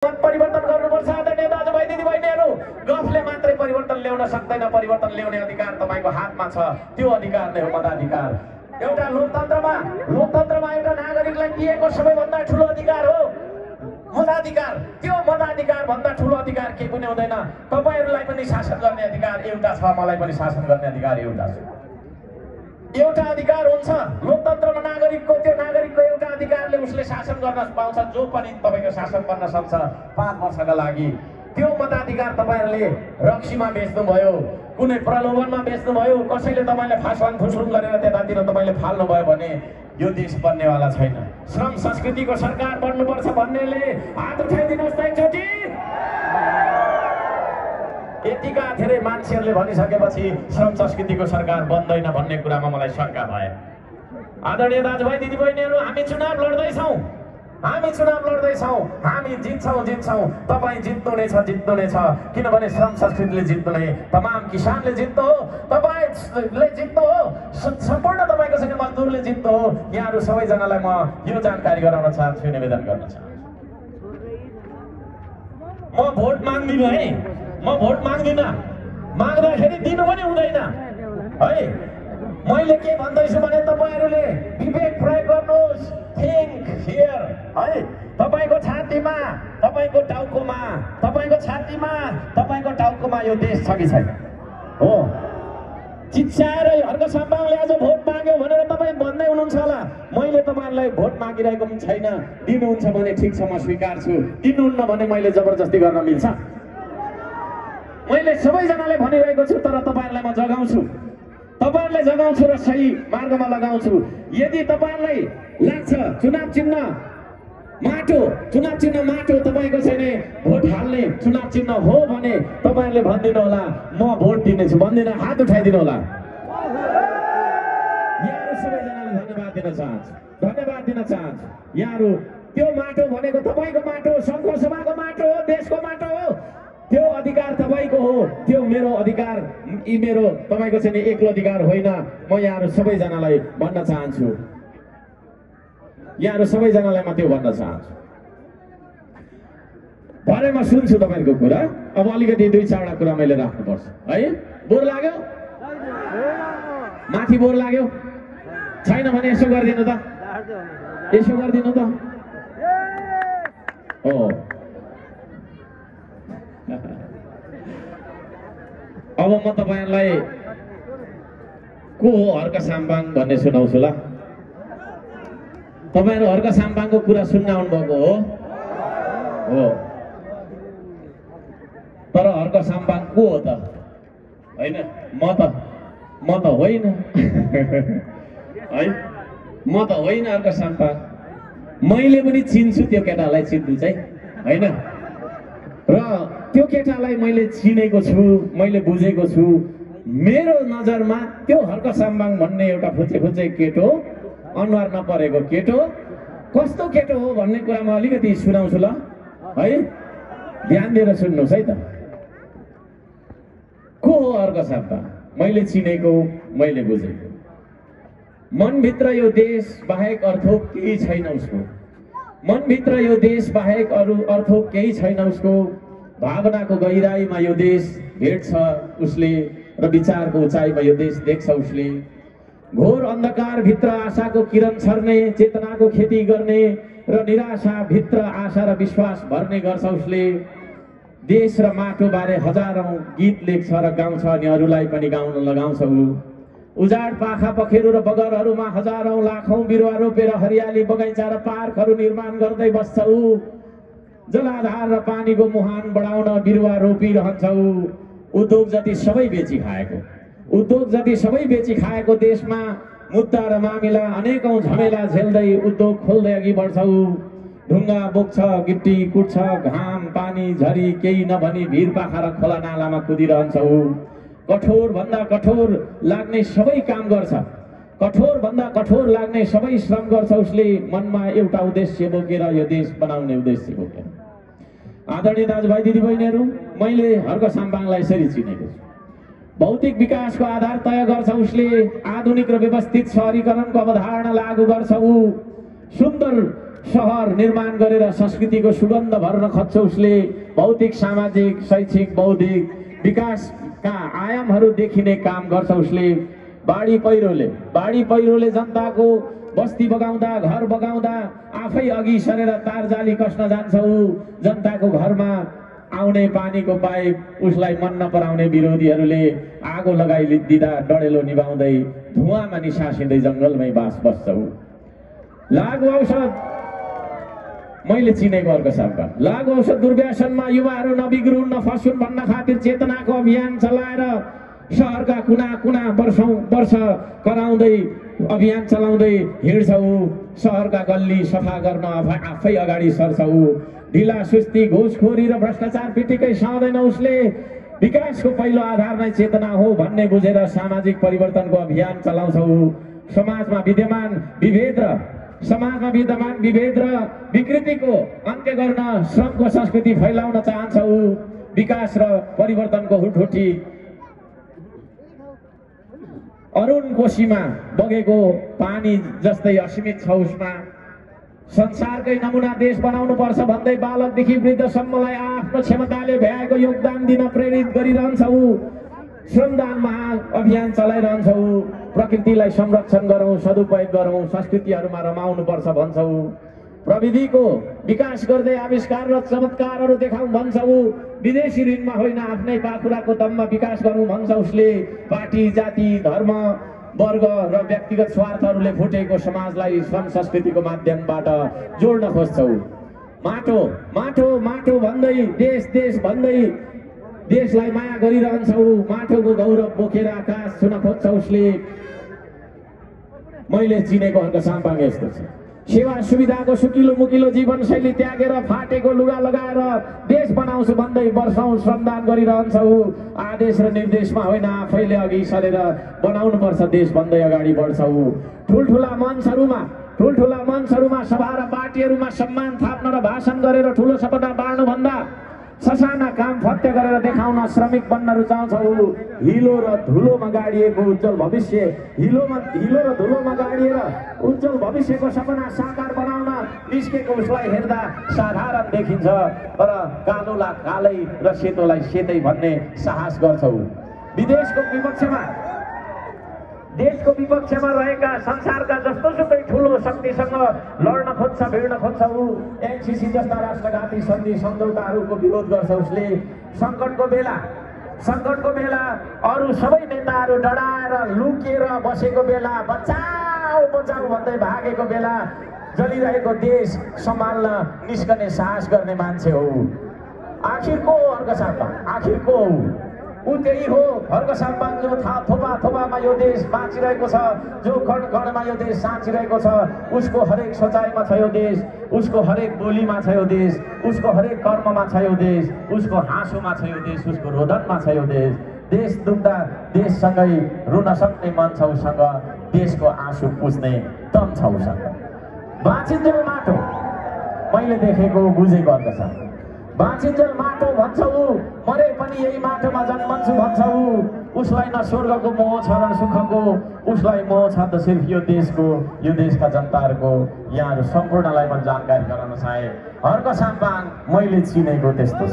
परिवर्तन गर्नुपर्छ। आदरणीय दाजुभाइ दिदीबहिनीहरू, गफले मात्रै परिवर्तन ल्याउन सक्दैन। परिवर्तन ल्याउने अधिकार तपाईको हातमा छ। त्यो अधिकार नै हो मताधिकार। एउटा लोकतन्त्रमा एउटा नागरिकलाई दिएको सबैभन्दा ठुलो अधिकार हो मताधिकार। त्यो मताधिकार भन्दा ठुलो अधिकार केही पनि हुँदैन। तपाईहरुलाई पनि शासन गर्ने अधिकार एउटा छ, मलाई पनि शासन गर्ने अधिकार एउटा छ। एउटा अधिकार हुन्छ लोकतन्त्रमा नागरिकको। त्यो नागरिकको एउटा अधिकारले उसले शासन गर्न पाउँछ। जो पनि तपाईको शासन गर्न सक्छ 5 वर्षका लागि। त्यो मताधिकार तपाईहरुले रक्सीमा बेच्नुभयो, कुनै प्रलोभनमा बेच्नुभयो, कसैले तपाईलाई फासवान फुसुङ गरेर त्यतातिर तपाईले फाल्नु भयो भने यो देश बन्नेवाला छैन। श्रम संस्कृतिको सरकार बन्नुपर्छ भन्नेले हात उठाइदिनुहोस् त एकचोटी। यतिका धेरै मान्छेहरूले भनिसकेपछि श्रम संस्कृतिको सरकार बन्दैन भन्ने कुरामा मलाई शंका भयो। आदरणीय दाजुभाइ दिदीबहिनीहरू, हामी चुनाव लड्दैछौँ। हामी जित्छौँ। तपाई जित्नुहुनेछ। किनभने श्रम संस्कृतिले जित्नु नै, तमाम किसानले जित्नु हो, तपाईले जित्नु हो, सम्पूर्ण तपाईको सँग मजदुरले जित्नु हो। यहाँहरू सबैजनालाई म यो जानकारी गराउन चाहन्छु, निवेदन गर्न चाहन्छु। म भोट माग्दिन है, म भोट माग्दिन। माग्दाखेरि दिनु पनि हुँदैन है। मैले के भन्दैछु भने तपाईहरुले विवेक प्रयोग गर्नुहोस्। थिंक हियर है। तपाईको छातीमा, तपाईको टाउकोमा यो देश छ कि छैन हो। चिच्चाएर हर्क सम्पाङले आज भोट माग्यो भनेर तपाई भन्दै हुनुहुन्छ होला। मैले तपाईहरुलाई भोट मागिरहेको पनि छैन। दिनुहुन्छ भने ठीक छ, म स्वीकार्छु। दिनुहुन्न भने मैले जबरजस्ती गर्न मिल्छ? मैले सबैजनाले भनिरहेको छु, तर तपाईहरुलाई म जगाउँछु। तपाईहरुलाई जगाउँछु र सही मार्गमा लगाउँछु। यदि तपाईहरुलाई लाग्छ चुनाव चिन्ह माटो तपाईको छैन, भोट हाल्ने चुनाव चिन्ह हो भने तपाईहरुले भन्दिनु होला म भोट दिनेछु। भन्दिन, हात उठाइदिनु होला। यहाँहरु सबैजनाले धन्यवाद दिन चाहन्छु। यहाँहरु त्यो माटो भनेको तपाईको माटो, संघको सभाको माटो हो, देशको माटो हो। त्यो अधिकार तपाईको हो, त्यो मेरो अधिकार, यी मेरो तपाईको छैन एक्लो अधिकार होइन। म यहाँहरु सबैजनालाई भन्न चाहन्छु, म त्यो भन्न चाहन्छु। भरे म सुन्छु तपाईको कुरा। अब अलिकति 2-4 कुरा मैले राख्नुपर्छ है। बोर लाग्यो? माथि बोर लाग्यो? छैन भने यसो गरिदिनु त, हो। अब म तपाईहरुलाई को हो हर्क साम्बाङ भन्ने सुनाउँछु ल। तपाईहरु हर्क साम्बाङको कुरा सुन्न आउनु भएको हो। तर हर्क साम्बाङ को हो त? हैन, म त होइन है। म त होइन हर्क साम्बाङ। मैले पनि चिन्छु त्यो केटालाई, चिन्छु चाहिँ हैन। र त्यो केटालाई मैले चिनेको छु, मैले बुझेको छु। मेरो नजरमा त्यो हर्क साम्बाङ भन्ने एउटा फुच्चे केटो, अनुहार नपरेको केटो कस्तो केटो हो भन्ने कुरा म अलिकति सुनाउँछु ल है। ध्यान दिएर सुन्नुहोस् है त। को हो हर्क साम्बाङ? मैले चिनेको, मैले बुझेको। मनभित्र यो देश बाहेक अर्थोक केही छैन उसको। मनभित्र यो देश बाहेक अरू अर्थोक केही छैन उसको। भावनाको गहिराईमा यो देश भेट्छ उसले, र विचारको उचाइमा यो देश देख्छ उसले। घोर अन्धकार भित्र आशाको किरण छर्ने, चेतनाको खेती गर्ने र निराशा भित्र आशा र विश्वास भर्ने गर्छ उसले। देश र माटो बारे हजारौं गीत लेख्छ र गाउँछ, अनि अरूलाई पनि गाउन लगाउँछ ऊ। उजाड पाखा पखेरु र बगरहरूमा हजारौं लाखौं बिरुवा रोपेर हरियाली बगैँचा र पार्कहरू निर्माण गर्दै बस्छ ऊ। जलाधार र पानीको मुहान बढाउन बिरुवा रोपिरहन्छ ऊ। उद्योग जति सबै बेची खाएको देशमा मुद्दा र मामिला अनेकौं झमेला झेल्दै उद्योग खोल्दै अघि बढ्छ ऊ। ढुङ्गा बोक्छ, गिट्टी कुट्छ, घाम पानी झरी केही नभनी भिर पाखा र खोला नालामा कुदिरहन्छ ऊ। कठोर भन्दा कठोर लाग्ने सबै काम गर्छ, कठोर भन्दा कठोर लाग्ने सबै श्रम गर्छ उसले। मनमा एउटा उद्देश्य बोकेर, यो देश बनाउने उद्देश्य बोकेर। आदरणीय दाजुभाइ दिदीबहिनीहरू, मैले हर्क साम्बाङलाई यसरी चिनेको छु। भौतिक विकासको आधार तय गर्छ उसले। आधुनिक र व्यवस्थित शहरीकरणको अवधारणा लागू गर्छ ऊ। सुन्दर सहर निर्माण गरेर संस्कृतिको सुगन्ध भर्न खोज्छ उसले। भौतिक, सामाजिक, शैक्षिक, बौद्धिक विकासका आयामहरू देखिने काम गर्छ उसले। बाढी पहिरोले जनताको बस्ती बगाउँदा, घर बगाउँदा आफै अघि सरेर तारजाली कस्न जान्छ ऊ। जनताको घरमा आउने पानीको पाइप उसलाई मन नपराउने विरोधीहरूले आगो लगाइदिँदा डढेलो निभाउँदै धुवाँमा निसासिँदै जङ्गलमै बस्छ ऊ। लागु औषध मैले चिनेको अर्को शब्द। लागु औषध दुर्व्यसनमा युवाहरू नबिग्रुन् नफसुन् भन्न खातिर चेतनाको अभियान चलाएर सहरका कुना कुना वर्ष कराउँदै अभियान चलाउँदै हिँड्छ ऊ। सहरका गल्ली सफा गर्न आफै अगाडि सर्छ ऊ। ढिला सुस्ती, घुसखोरी र भ्रष्टाचार पिटिकै सहँदैन उसले। विकासको पहिलो आधार नै चेतना हो भन्ने बुझेर सामाजिक परिवर्तनको अभियान चलाउँछ ऊ। समाजमा विद्यमान विभेद र विकृतिको अन्त्य गर्न श्रमको संस्कृति फैलाउन चाहन्छ ऊ। विकास र परिवर्तनको हुटहुटी अरुण कोशीमा बगेको पानी जस्तै असीमित छ उसमा। संसारकै नमुना देश बनाउनु पर्छ भन्दै बालकदेखि वृद्धसम्मलाई आफ्नो क्षमताले भ्याएको योगदान दिन प्रेरित गरिरहन्छ ऊ। श्रमदान महाअभियान चलाइरहन्छ ऊ। प्रकृतिलाई संरक्षण गरौँ, सदुपयोग गरौँ, संस्कृतिहरूमा रमाउनु पर्छ भन्छ ऊ। प्रविधिको विकास गर्दै आविष्कार र चमत्कारहरू देखाउँ भन्छ ऊ। विदेशी ऋणमा होइन, आफ्नै पाखुराको दममा विकास गरौँ भन्छ उसले। पार्टी, जाति, धर्म, वर्ग र व्यक्तिगत स्वार्थहरूले फुटेको समाजलाई श्रम संस्कृतिको माध्यमबाट जोड्न खोज्छ ऊ। माटो माटो माटो भन्दै देश भन्दै देशलाई माया गरिरहन्छ ऊ। माटोको गौरव बोकेर आकाश छुन खोज्छ उसले। मैले चिनेको अर्को साम्पाङ यस्तो छ। सेवा सुविधाको सुकिलो मुकिलो जीवनशैली त्यागेर फाटेको लुगा लगाएर देश बनाउँछु भन्दै वर्षौं श्रमदान गरिरहन्छ ऊ। आदेश र निर्देशमा होइन, आफैले अघि सरेर बनाउनु पर्छ देश भन्दै अगाडि बढ्छ ऊ। ठुल्ठुला मञ्चहरूमा सभा र पार्टीहरूमा सम्मान थाप्न र भाषण गरेर ठुलो सपना बाँड्नु भन्दा ससाना काम फत्ते गरेर देखाउन श्रमिक बन्न रुचाउँछ ऊ। हिलो र धुलोमा गाडिएको उज्जवल भविष्य, हिलो र धुलोमा गाडिएर उज्जवल भविष्यको सपना साकार बनाउन निस्केको उसलाई हेर्दा साधारण देखिन्छ, तर कालोलाई कालै र सेतोलाई सेतै भन्ने साहस गर्छ ऊ। देशको विपक्षमा रहेका संसारका जस्तोसुकै ठुलो शक्तिसँग लड्न खोज्छ, भिड्न खोज्छ ऊ। एनसीसी जस्ता राष्ट्रघाती सन्धि सम्झौताहरूको विरोध गर्छ उसले। सङ्कटको बेला अरू सबै नेताहरू डराएर लुकेर बसेको बेला, बचाऊ भन्दै भागेको बेला जलिरहेको देश सम्हाल्न निस्कने साहस गर्ने मान्छे हो। आखिरको ऊ त्यही हो हर्क साम्पाङ, जो थोपामा यो देश बाँचिरहेको छ, जो कणमा यो देश साँचिरहेको छ। उसको हरेक सोचाइमा छ यो देश, उसको हरेक बोलीमा छ यो देश, उसको हरेक कर्ममा छ यो देश, उसको हाँसोमा छ यो देश, उसको रोदनमा छ यो देश। देश दुख्दा देशसँगै रुन सक्ने मन छ उसँग, देशको आँसु पुज्ने दम छ उसँग। बाँचिन्जेल माटो मैले देखेको बुझेको अर्थ छ। बाँचिन्जेल माटो भन्छ ऊ, मरे पनि यही माटोमा जन्मन्छु भन्छ ऊ। उसलाई न स्वर्गको मोह छ न सुखको, उसलाई मोह छ त सिर्फ यो देशको, यो देशका जनताहरूको। यहाँहरू सम्पूर्णलाई म जानकारी गराउन चाहे, हर्क साम्पाङ मैले चिनेको त्यस्तो छ।